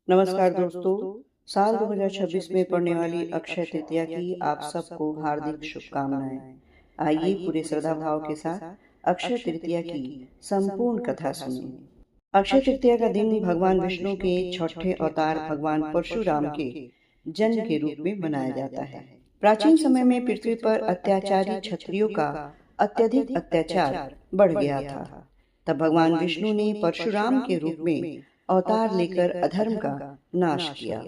नमस्कार दोस्तों। साल 2026 में पड़ने वाली अक्षय तृतीया की आप सबको हार्दिक शुभकामनाएं। आइए पूरे श्रद्धा भाव के साथ अक्षय तृतीया की संपूर्ण कथा सुनिए। अक्षय तृतीया का दिन भगवान विष्णु के छठे अवतार भगवान परशुराम के जन्म के रूप में मनाया जाता है। प्राचीन समय में पृथ्वी पर अत्याचारी क्षत्रियों का अत्यधिक अत्याचार बढ़ गया था। तब भगवान विष्णु ने परशुराम के रूप में अवतार लेकर अधर्म का नाश किया।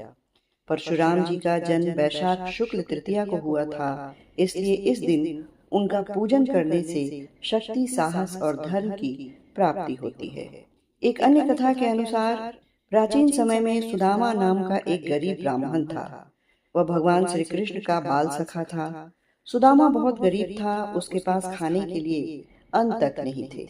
परशुराम जी का जन्म वैशाख शुक्ल तृतीया को हुआ था, इसलिए इस दिन उनका पूजन करने से शक्ति, साहस और धर्म की प्राप्ति होती है। एक अन्य कथा के अनुसार प्राचीन समय में सुदामा नाम का एक गरीब ब्राह्मण था। वह भगवान श्री कृष्ण का बाल सखा था। सुदामा बहुत गरीब था, उसके पास खाने के लिए अन्न तक नहीं थे।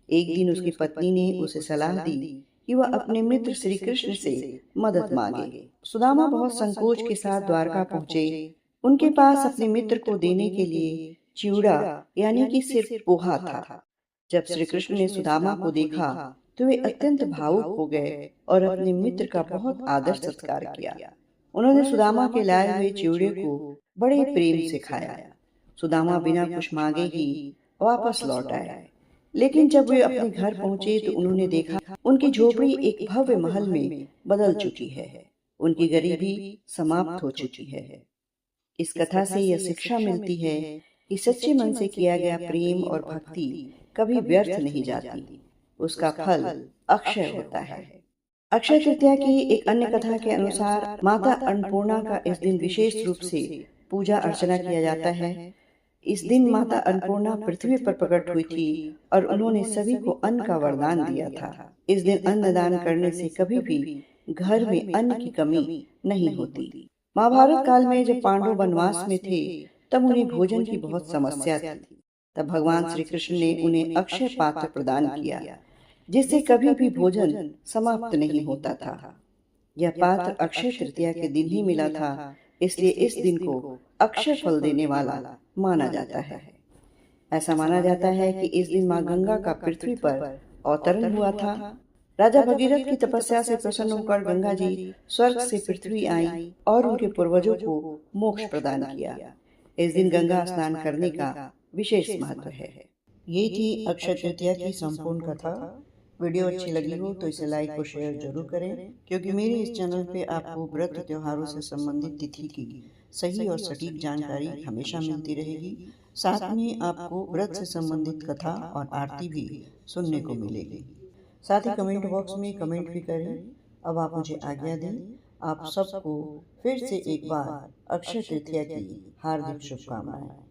एक दिन उसकी पत्नी ने उसे सलाह दी कि वह अपने मित्र श्री कृष्ण से मदद मांगे। सुदामा बहुत संकोच के साथ द्वारका पहुंचे। उनके पास अपने मित्र को देने के लिए चिवड़ा यानी कि सिर्फ पोहा था। जब श्री कृष्ण ने सुदामा को देखा तो वे अत्यंत भावुक हो गए और अपने मित्र का बहुत आदर सत्कार किया। उन्होंने सुदामा के लाए हुए चिवड़े को बड़े प्रेम से खाया। सुदामा बिना कुछ मांगे ही वापस लौट आए। लेकिन जब वे अपने घर पहुंचे तो उन्होंने देखा उनकी झोपड़ी एक भव्य महल में बदल चुकी है। उनकी गरीबी समाप्त हो चुकी है। इस कथा से यह शिक्षा मिलती है कि सच्चे मन से किया गया प्रेम और भक्ति कभी व्यर्थ नहीं जाती, उसका फल अक्षय होता है। अक्षय तृतीया की एक अन्य कथा के अनुसार माता अन्नपूर्णा का इस दिन विशेष रूप से पूजा अर्चना किया जाता है। इस दिन माता अन्नपूर्णा पृथ्वी पर प्रकट हुई थी और उन्होंने सभी को अन्न का वरदान दिया था। इस दिन अन्न दान करने से कभी भी घर में अन्न की कमी नहीं होती। महाभारत काल में जब पांडव वनवास में थे तब उन्हें भोजन की बहुत समस्या थी। तब भगवान श्री कृष्ण ने उन्हें अक्षय पात्र प्रदान किया, जिससे कभी भी भोजन समाप्त नहीं होता था। यह पात्र अक्षय तृतीया के दिन ही मिला था, इसलिए इस दिन को अक्षय फल देने वाला माना जाता है। ऐसा माना जाता है कि इस दिन मां गंगा का पृथ्वी पर अवतरण हुआ था। राजा भगीरथ की तपस्या से प्रसन्न होकर गंगा जी स्वर्ग से पृथ्वी आई और उनके पूर्वजों को मोक्ष प्रदान किया। इस दिन गंगा स्नान करने का विशेष महत्व है। ये थी अक्षय तृतीया की संपूर्ण कथा। वीडियो अच्छी लगी हो तो इसे लाइक और शेयर जरूर करें, क्योंकि मेरे इस चैनल पे आपको व्रत त्योहारों से संबंधित तिथि की सही और सटीक जानकारी हमेशा मिलती रहेगी। साथ में आपको व्रत से संबंधित कथा और आरती भी सुनने को मिलेगी। साथ ही कमेंट बॉक्स में कमेंट भी करें। अब आप मुझे आज्ञा दें। आप सबको फिर से एक बार अक्षय तृतीया की हार्दिक शुभकामनाएं।